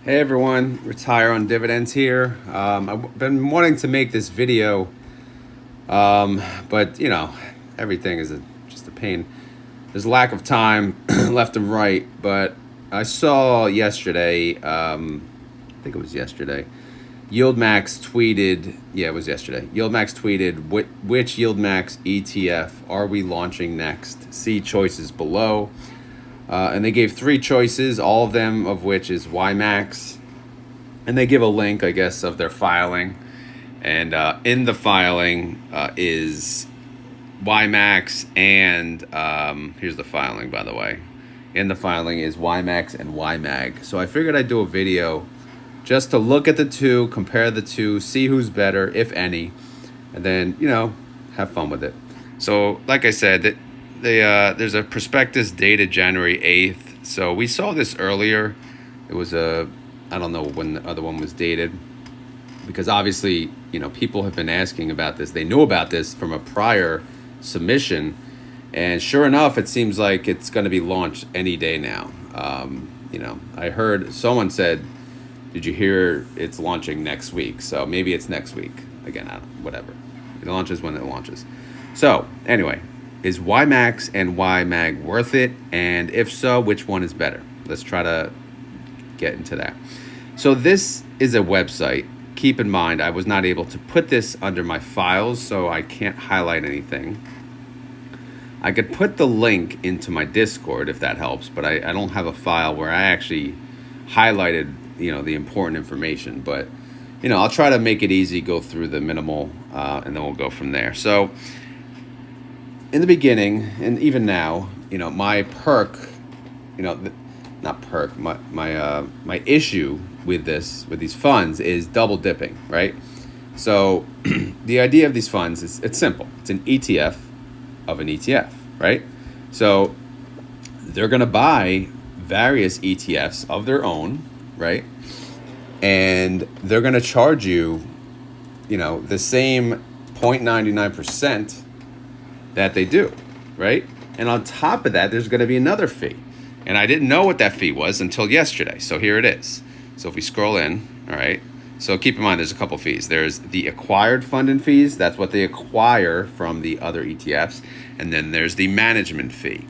Hey everyone, Retire on Dividends here. I've been wanting to make this video, but everything is just a pain. There's a lack of time left and right, but I saw yesterday, I think it was yesterday, YieldMax tweeted, yeah, it was yesterday. YieldMax tweeted, which YieldMax ETF are we launching next? See choices below. And they gave three choices, all of them of which is YMAX. And they give a link, I guess, of their filing. And in the filing is YMAX and here's the filing, by the way. In the filing is YMAX and YMAG. So I figured I'd do a video just to look at the two, compare the two, see who's better, if any, and then, have fun with it. So, like I said, there's a prospectus dated January 8th. So we saw this earlier. It was I don't know when the other one was dated, because obviously, people have been asking about this. They knew about this from a prior submission, and sure enough, it seems like it's going to be launched any day now. I heard someone said, "Did you hear it's launching next week?" So maybe it's next week. Again, whatever. It launches when it launches. So anyway, is YMAX and YMAG worth it? And if so, which one is better? Let's try to get into that. So this is a website. Keep in mind, I was not able to put this under my files, so I can't highlight anything. I could put the link into my Discord if that helps, but I don't have a file where I actually highlighted, the important information. But, I'll try to make it easy, go through the minimal, and then we'll go from there. So in the beginning, and even now, my perk, not perk, my issue with these funds is double dipping, right? So the idea of these funds is it's simple. It's an ETF of an ETF, right? So they're going to buy various ETFs of their own, right? And they're going to charge you, the same 0.99% that they do, right? And on top of that, there's going to be another fee. And I didn't know what that fee was until yesterday. So here it is. So if we scroll in, all right. So keep in mind, there's a couple fees. There's the acquired fund and fees. That's what they acquire from the other ETFs. And then there's the management fee.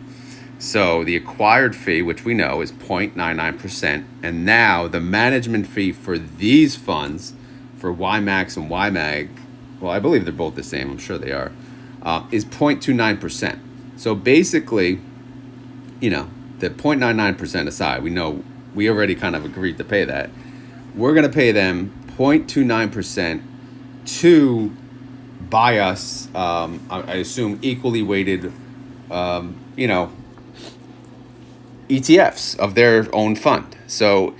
So the acquired fee, which we know is 0.99%. And now the management fee for these funds, for YMAX and YMAG, well, I believe they're both the same. I'm sure they are, is 0.29%. So basically, the 0.99% aside, we already kind of agreed to pay that. We're going to pay them 0.29% to buy us, I assume, equally weighted, ETFs of their own fund. So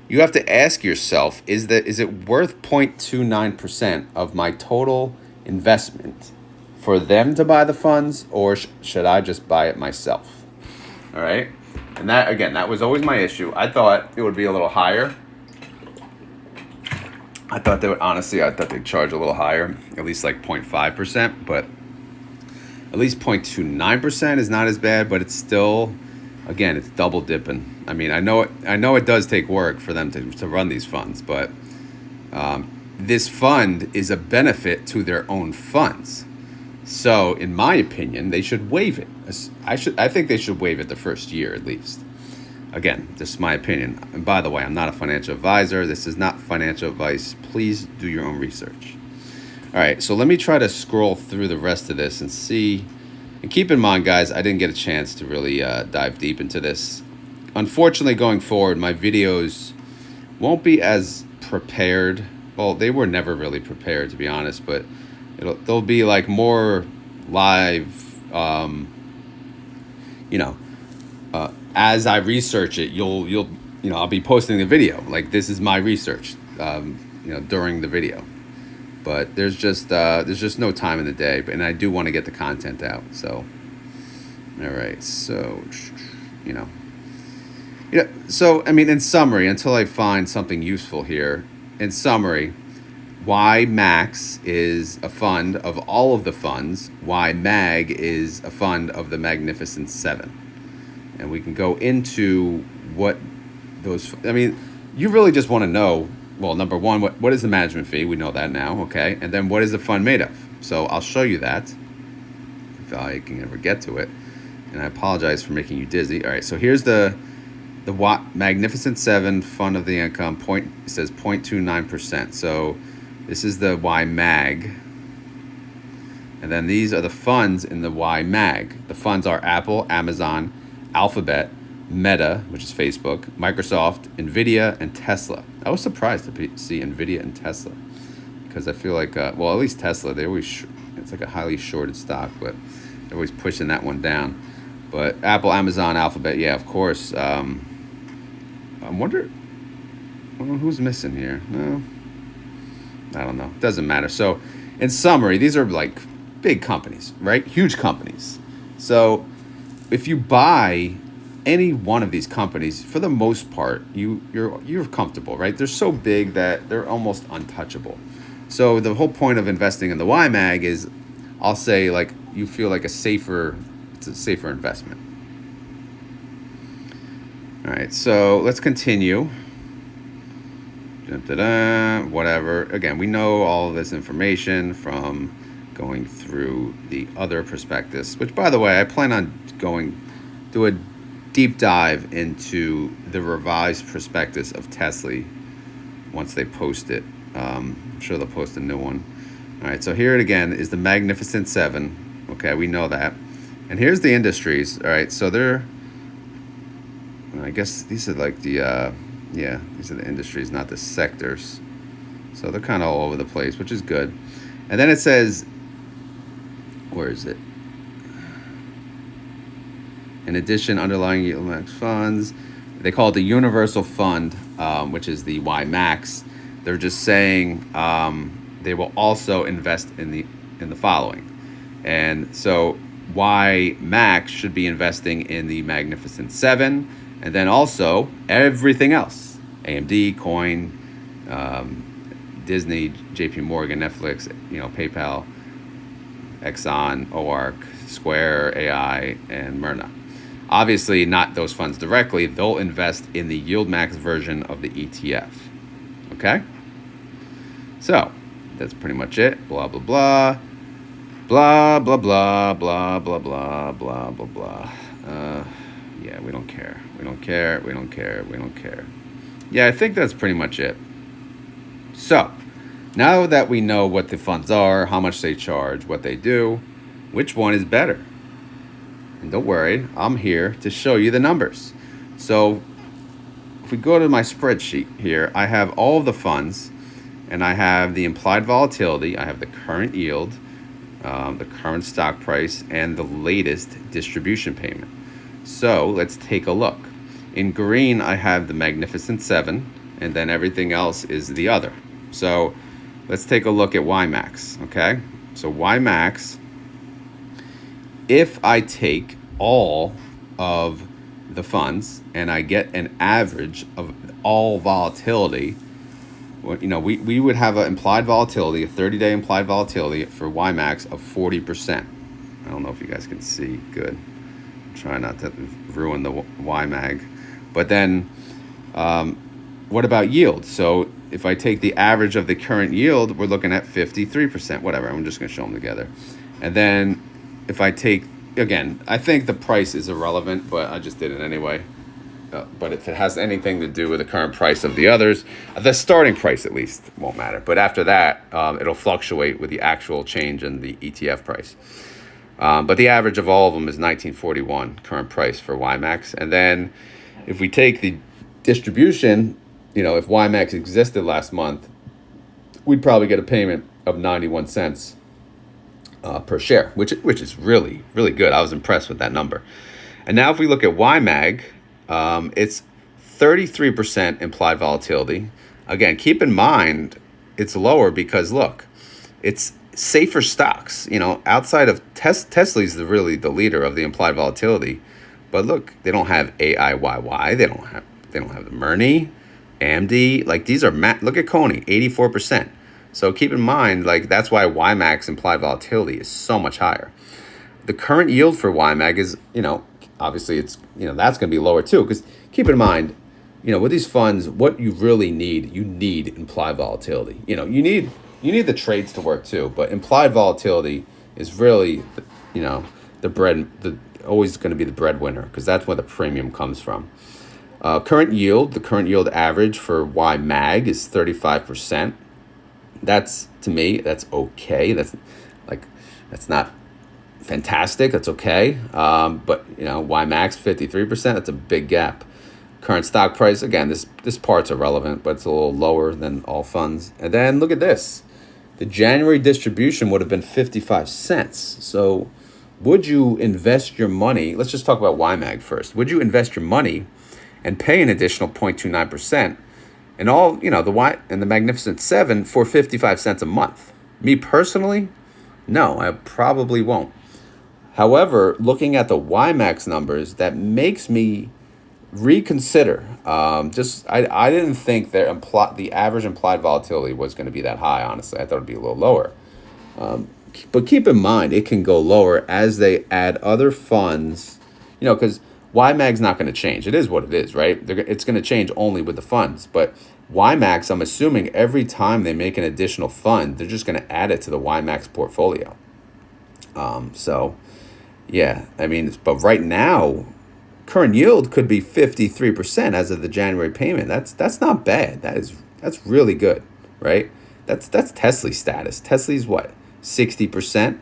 you have to ask yourself, is it worth 0.29% of my total investment for them to buy the funds, or should I just buy it myself? All right. And that was always my issue. I thought it would be a little higher. I thought they'd charge a little higher, at least like 0.5%, but at least 0.29% is not as bad, but it's still, again, it's double dipping. I mean, I know it does take work for them to run these funds, but this fund is a benefit to their own funds. So, in my opinion, they should waive it. I think they should waive it the first year at least. Again, this is my opinion. And by the way, I'm not a financial advisor. This is not financial advice. Please do your own research. All right, so let me try to scroll through the rest of this and see. And keep in mind, guys, I didn't get a chance to really dive deep into this. Unfortunately, going forward, my videos won't be as prepared. Well, they were never really prepared, to be honest, but they'll be like more live, as I research it, I'll be posting the video. Like, this is my research, during the video. But there's just no time in the day, and I do want to get the content out. So, all right. So, so I mean, in summary, until I find something useful here, in summary, YMAX is a fund of all of the funds. YMAG is a fund of the Magnificent Seven. And we can go into what those, I mean, you really just want to know, well, number one, what is the management fee? We know that now, okay? And then what is the fund made of? So I'll show you that if I can ever get to it. And I apologize for making you dizzy. All right, so here's the Magnificent 7 fund of the income. It says 0.29%. So this is the YMAG. And then these are the funds in the YMAG. The funds are Apple, Amazon, Alphabet, Meta, which is Facebook, Microsoft, NVIDIA, and Tesla. I was surprised to see NVIDIA and Tesla because I feel like, well, at least Tesla, it's like a highly shorted stock, but they're always pushing that one down. But Apple, Amazon, Alphabet, yeah, of course. I wonder who's missing here. No, I don't know. Doesn't matter. So in summary, these are like big companies, right? Huge companies. So if you buy any one of these companies, for the most part, you're comfortable, right? They're so big that they're almost untouchable. So the whole point of investing in the YMAG is, I'll say, like, you feel like it's a safer investment. All right, so let's continue. Whatever. Again, we know all of this information from going through the other prospectus, which, by the way, I plan on do a deep dive into the revised prospectus of Tesla once they post it. I'm sure they'll post a new one. All right, so here it again is the Magnificent 7. Okay, we know that. And here's the industries. All right, so I guess these are like these are the industries, not the sectors. So they're kind of all over the place, which is good. And then it says, where is it? In addition, underlying YieldMax funds, they call it the Universal Fund, which is the YMAX. They're just saying they will also invest in the following. And so YMAX should be investing in the Magnificent 7, and then also everything else: AMD, Coin, Disney, JP Morgan, Netflix, PayPal, Exxon, OARC, Square, AI, and Myrna. Obviously, not those funds directly. They'll invest in the YieldMax version of the ETF. Okay? So, that's pretty much it. Blah, blah, blah. Blah, blah, blah, blah, blah, blah, blah, blah, blah. Yeah, we don't care. We don't care. We don't care. We don't care. Yeah, I think that's pretty much it. So, now that we know what the funds are, how much they charge, what they do, which one is better? And don't worry, I'm here to show you the numbers. So if we go to my spreadsheet here, I have all of the funds, and I have the implied volatility, I have the current yield, the current stock price, and the latest distribution payment. So let's take a look. In green, I have the Magnificent 7, and then everything else is the other. So let's take a look at YMAX, okay? So YMAX, if I take all of the funds and I get an average of all volatility, we would have an implied volatility, a 30-day implied volatility for YMAX of 40%. I don't know if you guys can see good. Try not to ruin the YMAG. But then what about yield? So if I take the average of the current yield, we're looking at 53%, whatever. I'm just going to show them together. And then if I take, again, I think the price is irrelevant, but I just did it anyway. But if it has anything to do with the current price of the others, the starting price at least won't matter. But after that, it'll fluctuate with the actual change in the ETF price. But the average of all of them is 1941 current price for YMAX. And then if we take the distribution, if YMAX existed last month, we'd probably get a payment of 91 cents per share, which is really, really good. I was impressed with that number. And now if we look at YMAG, it's 33% implied volatility. Again, keep in mind it's lower because, look, it's safer stocks. Outside of Tesla's really the leader of the implied volatility. But look, they don't have AIYY. They don't have the Myrna, AMD. Like, these are look at Coney, 84%. So keep in mind, like, that's why YMAX implied volatility is so much higher. The current yield for YMAG is, obviously it's, that's going to be lower too. Because keep in mind, with these funds, what you really need, you need implied volatility. You need the trades to work too, but implied volatility is really, the always going to be the breadwinner, because that's where the premium comes from. The current yield average for YMAG is 35%. To me, that's okay. That's not fantastic. That's okay. But YMAX 53%. That's a big gap. Current stock price, again, this part's irrelevant, but it's a little lower than all funds. And then look at this. The January distribution would have been 55 cents. So would you invest your money? Let's just talk about YMAG first. Would you invest your money and pay an additional 0.29% and the Magnificent Seven for 55 cents a month? Me personally, no, I probably won't. However, looking at the YMAX numbers, that makes me reconsider. I didn't think the average implied volatility was going to be that high. Honestly, I thought it'd be a little lower. But keep in mind, it can go lower as they add other funds. Because YMAG's not going to change. It is what it is, right? It's going to change only with the funds. But YMAX, I'm assuming every time they make an additional fund, they're just going to add it to the YMAX portfolio. So, yeah, but right now, current yield could be 53% as of the January payment. That's not bad. That's really good, right? That's Tesla's status. Tesla's what, 60%?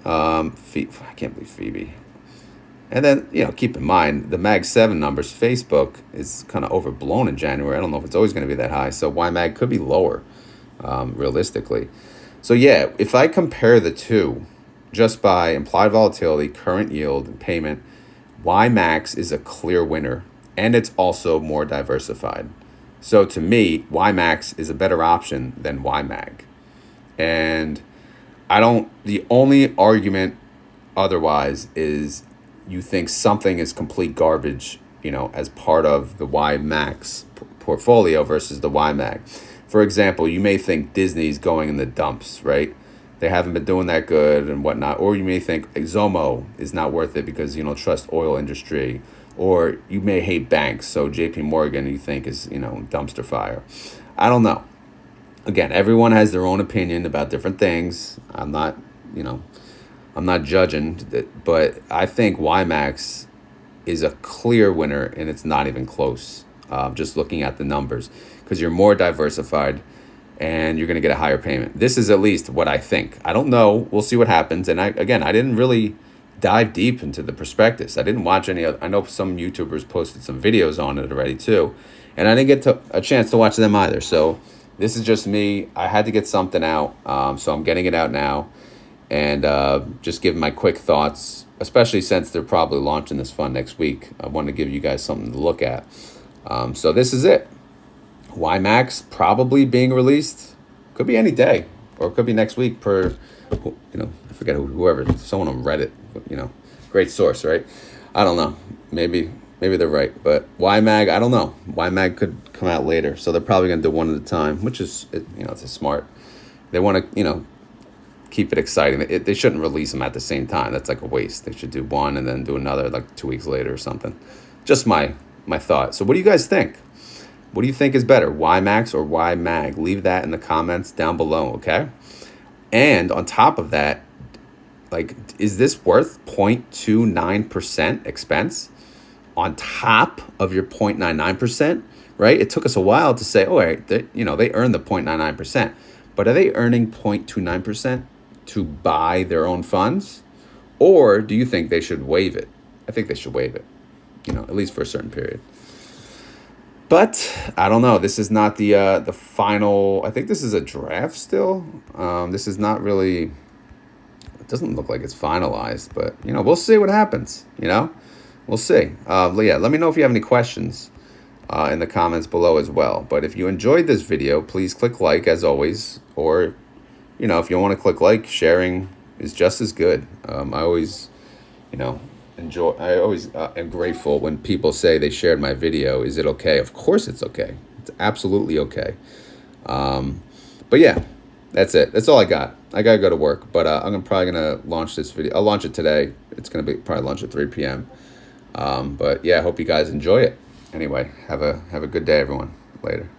I can't believe Phoebe. And then, keep in mind, the Mag 7 numbers, Facebook is kind of overblown in January. I don't know if it's always going to be that high. So YMAG could be lower, realistically. So, yeah, if I compare the two just by implied volatility, current yield, and payment, YMAX is a clear winner, and it's also more diversified. So, to me, YMAX is a better option than YMAG. And the only argument otherwise is you think something is complete garbage, as part of the YMAX portfolio versus the YMAG. For example, you may think Disney's going in the dumps, right? They haven't been doing that good and whatnot. Or you may think Zomo is not worth it because you don't trust oil industry. Or you may hate banks, so JP Morgan you think is, dumpster fire. I don't know. Again, everyone has their own opinion about different things. I'm not judging, but I think YMAX is a clear winner, and it's not even close. Just looking at the numbers, because you're more diversified, and you're going to get a higher payment. This is at least what I think. I don't know. We'll see what happens. And I didn't really dive deep into the prospectus. I didn't watch any other. I know some YouTubers posted some videos on it already too, and I didn't get a chance to watch them either. So this is just me. I had to get something out, so I'm getting it out now. And just give my quick thoughts, especially since they're probably launching this fund next week. I want to give you guys something to look at. So this is it. YMAX probably being released. Could be any day, or it could be next week per, I forget whoever, someone on Reddit, great source, right? I don't know. Maybe they're right. But YMAG, I don't know. YMAG could come out later. So they're probably going to do one at a time, which is, it's a smart. They want to, keep it exciting. They shouldn't release them at the same time. That's like a waste. They should do one and then do another like 2 weeks later or something. Just my thought. So what do you guys think? What do you think is better, YMAX or YMAG? Leave that in the comments down below, okay? And on top of that, is this worth 0.29% expense on top of your 0.99%, right? It took us a while to say, they earned the 0.99%, but are they earning 0.29% to buy their own funds? Or do you think they should waive it? I think they should waive it, at least for a certain period. But I don't know. This is not the final. I think this is a draft still. This is not really. It doesn't look like it's finalized, but we'll see what happens. We'll see. Let me know if you have any questions in the comments below as well. But if you enjoyed this video, please click like as always, or if you want to click like, sharing is just as good. I always, I always am grateful when people say they shared my video. Is it okay? Of course it's okay. It's absolutely okay. But yeah, that's it. That's all I got. I got to go to work, but I'm probably going to launch this video. I'll launch it today. It's going to be probably launch at 3 p.m. But yeah, I hope you guys enjoy it. Anyway, have a good day, everyone. Later.